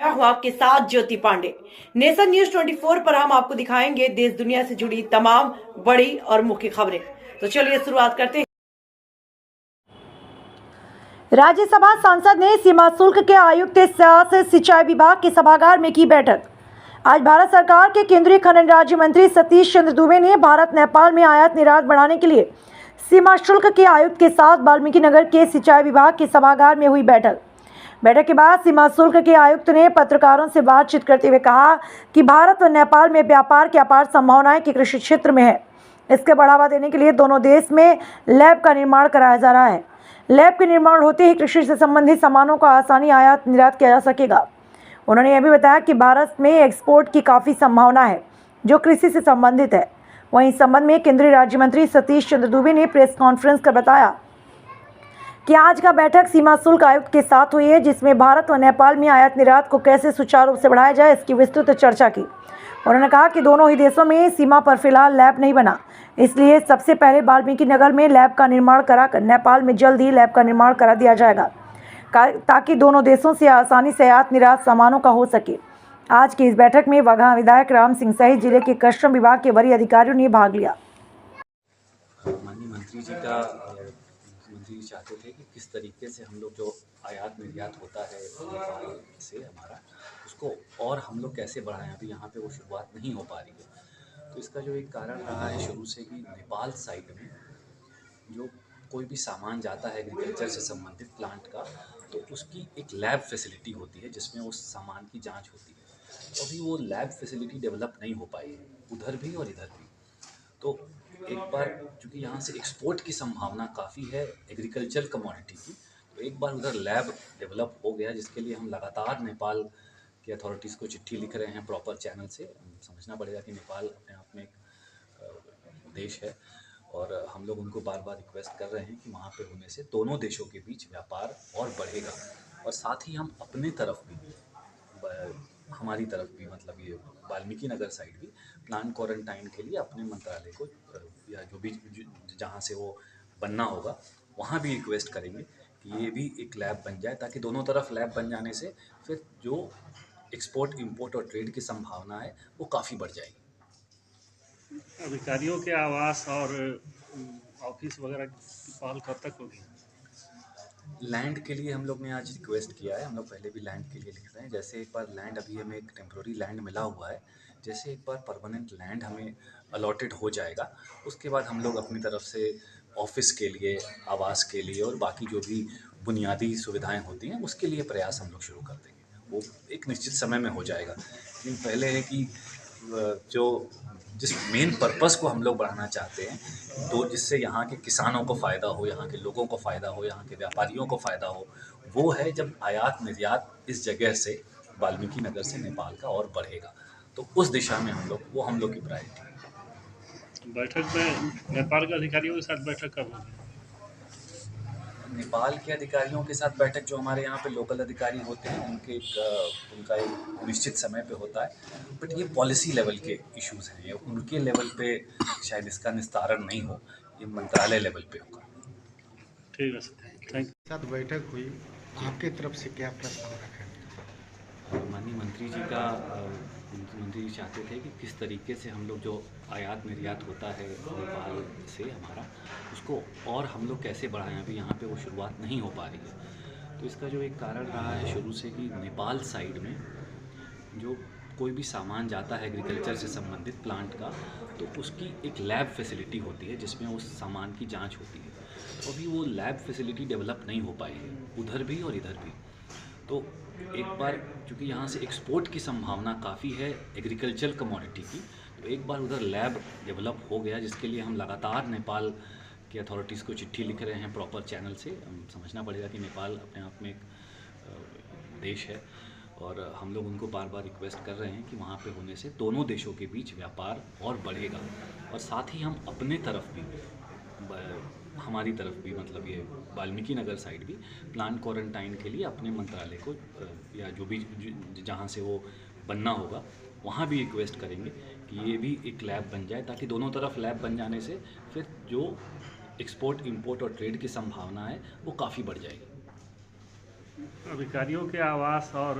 हुआ के साथ ज्योति पांडे। नेशन न्यूज 24 पर हम आपको दिखाएंगे देश दुनिया से जुड़ी तमाम बड़ी और मुख्य खबरें। तो चलिए शुरुआत करते हैं। राज्यसभा सांसद ने सीमा शुल्क के आयुक्त के साथ सिंचाई विभाग के सभागार में की बैठक। आज भारत सरकार के केंद्रीय खनन राज्य मंत्री सतीश चंद्र दुबे ने भारत नेपाल में आयात निर्यात बढ़ाने के लिए सीमा शुल्क के आयुक्त के साथ वाल्मीकि नगर के सिंचाई विभाग के सभागार में हुई बैठक के बाद सीमा शुल्क के आयुक्त ने पत्रकारों से बातचीत करते हुए कहा कि भारत और नेपाल में व्यापार की अपार संभावनाएं के कृषि क्षेत्र में है। इसके बढ़ावा देने के लिए दोनों देश में लैब का निर्माण कराया जा रहा है। लैब के निर्माण होते ही कृषि से संबंधित सामानों का आसानी आयात निर्यात किया जा सकेगा। उन्होंने यह भी बताया कि भारत में एक्सपोर्ट की काफ़ी संभावना है जो कृषि से संबंधित है। वहीं इस संबंध में केंद्रीय राज्य मंत्री सतीश चंद्र दुबे ने प्रेस कॉन्फ्रेंस कर बताया कि आज का बैठक सीमा शुल्क आयुक्त के साथ हुई है, जिसमें भारत और नेपाल में आयात निर्यात को कैसे सुचारू रूप से बढ़ाया जाए इसकी विस्तृत चर्चा की। उन्होंने कहा कि दोनों ही देशों में सीमा पर फिलहाल लैब नहीं बना, इसलिए सबसे पहले वाल्मीकि नगर में लैब का निर्माण कराकर नेपाल में जल्द ही लैब का निर्माण करा दिया जाएगा ताकि दोनों देशों से आसानी से आयात निर्यात सामानों का हो सके। आज की इस बैठक में वाघा विधायक राम सिंह सहित जिले के कस्टम विभाग के वरीय अधिकारियों ने भाग लिया। माननीय मंत्री जी चाहते थे कि किस तरीके से हम लोग जो आयात निर्यात होता है नेपाल से हमारा, उसको और हम लोग कैसे बढ़ाएं। अभी यहाँ पे वो शुरुआत नहीं हो पा रही है। तो इसका जो एक कारण रहा है शुरू से कि नेपाल साइड में जो कोई भी सामान जाता है एग्रीकल्चर से संबंधित प्लांट का, तो उसकी एक लैब फैसिलिटी होती है जिसमें उस सामान की जाँच होती है। तो अभी वो लैब फैसिलिटी डेवलप नहीं हो पाई है, उधर भी और इधर भी। तो एक बार चूँकि यहाँ से एक्सपोर्ट की संभावना काफ़ी है एग्रीकल्चर कमोडिटी की, तो एक बार उधर लैब डेवलप हो गया, जिसके लिए हम लगातार नेपाल की अथॉरिटीज़ को चिट्ठी लिख रहे हैं प्रॉपर चैनल से। समझना पड़ेगा कि नेपाल अपने आप में एक देश है और हम लोग उनको बार बार रिक्वेस्ट कर रहे हैं कि वहाँ पे होने से दोनों देशों के बीच व्यापार और बढ़ेगा। और साथ ही हम अपने तरफ भी हमारी तरफ भी मतलब ये वाल्मीकि नगर साइड भी प्लान क्वारंटाइन के लिए अपने मंत्रालय को या जो भी जहाँ से वो बनना होगा वहाँ भी रिक्वेस्ट करेंगे कि ये भी एक लैब बन जाए, ताकि दोनों तरफ लैब बन जाने से फिर जो एक्सपोर्ट इंपोर्ट और ट्रेड की संभावना है वो काफ़ी बढ़ जाएगी। अधिकारियों के आवास और ऑफिस वगैरह की पहल कब तक होगी? लैंड के लिए हम लोग ने आज रिक्वेस्ट किया है। हम लोग पहले भी लैंड के लिए लिख रहे हैं। जैसे एक बार लैंड, अभी हमें एक टेम्प्रोरी लैंड मिला हुआ है, जैसे एक बार परमानेंट लैंड हमें अलॉटेड हो जाएगा, उसके बाद हम लोग अपनी तरफ से ऑफिस के लिए, आवास के लिए और बाकी जो भी बुनियादी सुविधाएं होती हैं उसके लिए प्रयास हम लोग शुरू कर देंगे। वो एक निश्चित समय में हो जाएगा, लेकिन पहले है कि जो जिस मेन पर्पस को हम लोग बढ़ाना चाहते हैं, तो जिससे यहाँ के किसानों को फ़ायदा हो, यहाँ के लोगों को फ़ायदा हो, यहाँ के व्यापारियों को फ़ायदा हो, वो है जब आयात निर्यात इस जगह से वाल्मीकि नगर से नेपाल का और बढ़ेगा। तो उस दिशा में हम लोग की प्रायोरिटी है। बैठक में नेपाल के अधिकारियों के साथ बैठक कब होगी? नेपाल के अधिकारियों के साथ बैठक जो हमारे यहाँ पे लोकल अधिकारी होते हैं उनका एक निश्चित समय पे होता है, बट ये पॉलिसी लेवल के इश्यूज़ हैं, ये उनके लेवल पे शायद इसका निस्तारण नहीं हो, ये मंत्रालय लेवल पे होगा। ठीक है सर, थैंक यू। साथ बैठक हुई, आपकी तरफ से क्या प्रस्ताव रखा? माननीय मंत्री जी चाहते थे कि किस तरीके से हम लोग जो आयात निर्यात होता है नेपाल से हमारा, उसको और हम लोग कैसे बढ़ाएं। अभी यहाँ पे वो शुरुआत नहीं हो पा रही है। तो इसका जो एक कारण रहा है शुरू से कि नेपाल साइड में जो कोई भी सामान जाता है एग्रीकल्चर से संबंधित प्लांट का, तो उसकी एक लैब फैसिलिटी होती है जिसमें उस सामान की जाँच होती है। तो अभी वो लैब फैसिलिटी डेवलप नहीं हो पाई है, उधर भी और इधर भी। तो एक बार चूँकि यहाँ से एक्सपोर्ट की संभावना काफ़ी है एग्रीकल्चर कमोडिटी की, तो एक बार उधर लैब डेवलप हो गया, जिसके लिए हम लगातार नेपाल की अथॉरिटीज़ को चिट्ठी लिख रहे हैं प्रॉपर चैनल से। समझना पड़ेगा कि नेपाल अपने आप में एक देश है और हम लोग उनको बार बार रिक्वेस्ट कर रहे हैं कि वहाँ पे होने से दोनों देशों के बीच व्यापार और बढ़ेगा। और साथ ही हम अपने तरफ भी हमारी तरफ भी मतलब ये वाल्मीकि नगर साइड भी प्लान क्वारंटाइन के लिए अपने मंत्रालय को या जो भी जहाँ से वो बनना होगा वहाँ भी रिक्वेस्ट करेंगे कि ये भी एक लैब बन जाए, ताकि दोनों तरफ लैब बन जाने से फिर जो एक्सपोर्ट इंपोर्ट और ट्रेड की संभावना है वो काफ़ी बढ़ जाएगी। अधिकारियों के आवास और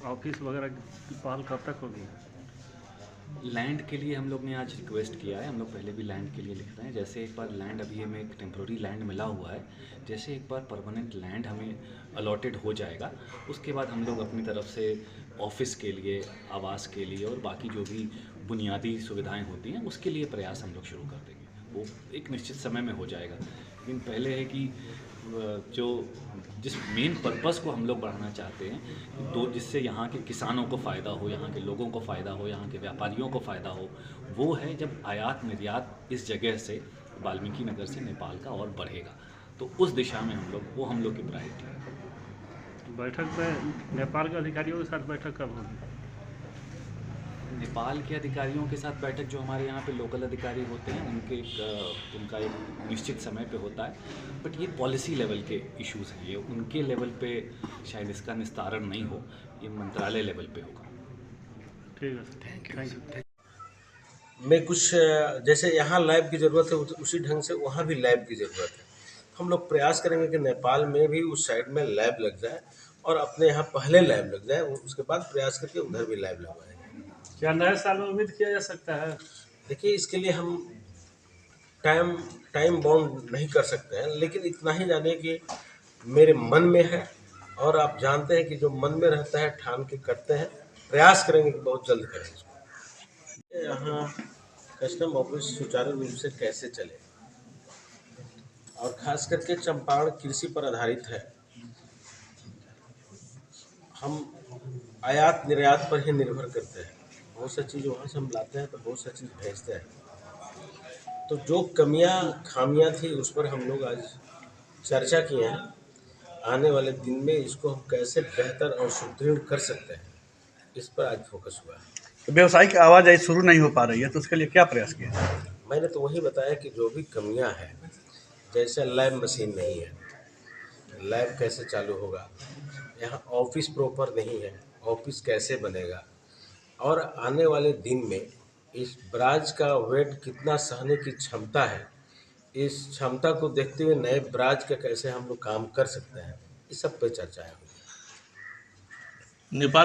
ऑफिस वगैरह की पहल कब तक होगी? लैंड के लिए हम लोग ने आज रिक्वेस्ट किया है। हम लोग पहले भी लैंड के लिए लिख रहे हैं। जैसे एक बार लैंड, अभी हमें एक टेम्प्रोरी लैंड मिला हुआ है, जैसे एक बार परमानेंट लैंड हमें अलॉटेड हो जाएगा, उसके बाद हम लोग अपनी तरफ से ऑफिस के लिए, आवास के लिए और बाकी जो भी बुनियादी सुविधाएं होती हैं उसके लिए प्रयास हम लोग शुरू कर देंगे। वो एक निश्चित समय में हो जाएगा, लेकिन पहले है कि जो जिस मेन पर्पस को हम लोग बढ़ाना चाहते हैं, तो जिससे यहाँ के किसानों को फ़ायदा हो, यहाँ के लोगों को फ़ायदा हो, यहाँ के व्यापारियों को फ़ायदा हो, वो है जब आयात निर्यात इस जगह से, वाल्मीकि नगर से नेपाल का और बढ़ेगा, तो उस दिशा में हम लोग की प्रायोरिटी है। बैठक में नेपाल के अधिकारियों के साथ बैठक कब होगी? नेपाल के अधिकारियों के साथ बैठक, जो हमारे यहाँ पे लोकल अधिकारी होते हैं, उनका एक निश्चित समय पे होता है, बट ये पॉलिसी लेवल के इश्यूज़ हैं, ये उनके लेवल पे शायद इसका निस्तारण नहीं हो, ये मंत्रालय लेवल पे होगा। ठीक है, थैंक यू। में कुछ जैसे यहाँ लैब की ज़रूरत है उसी ढंग से वहाँ भी लैब की ज़रूरत है। हम लोग प्रयास करेंगे कि नेपाल में भी उस साइड में लैब लग जाए और अपने यहाँ पहले लैब लग जाए, उसके बाद प्रयास करके उधर भी लैब लगवाएंगे। क्या नए साल में उम्मीद किया जा सकता है? देखिए, इसके लिए हम टाइम बाउंड नहीं कर सकते हैं, लेकिन इतना ही जानिए कि मेरे मन में है और आप जानते हैं कि जो मन में रहता है ठान के करते हैं, प्रयास करेंगे कि बहुत जल्द करें इसको। यहाँ कस्टम ऑफिस सुचारू रूप से कैसे चले, और खास करके चंपारण कृषि पर आधारित है। हम आयात निर्यात पर ही निर्भर करते हैं। बहुत सी चीज़ वहाँ से हम लाते हैं तो बहुत सी चीज़ भेजते हैं। तो जो खामियां थी उस पर हम लोग आज चर्चा किए हैं। आने वाले दिन में इसको हम कैसे बेहतर और सुदृढ़ कर सकते हैं, इस पर आज फोकस हुआ है। व्यावसायिक आवाजाही शुरू नहीं हो पा रही है, तो उसके लिए क्या प्रयास किया? मैंने तो वही बताया कि जो भी कमियां हैं, जैसे लैब मशीन नहीं है, लैब कैसे चालू होगा, यहाँ ऑफिस प्रॉपर नहीं है, ऑफिस कैसे बनेगा, और आने वाले दिन में इस ब्राज का वेट कितना सहने की क्षमता है, इस क्षमता को देखते हुए नए ब्राज का कैसे हम लोग काम कर सकते हैं, इस सब पे चर्चा है। नेपाल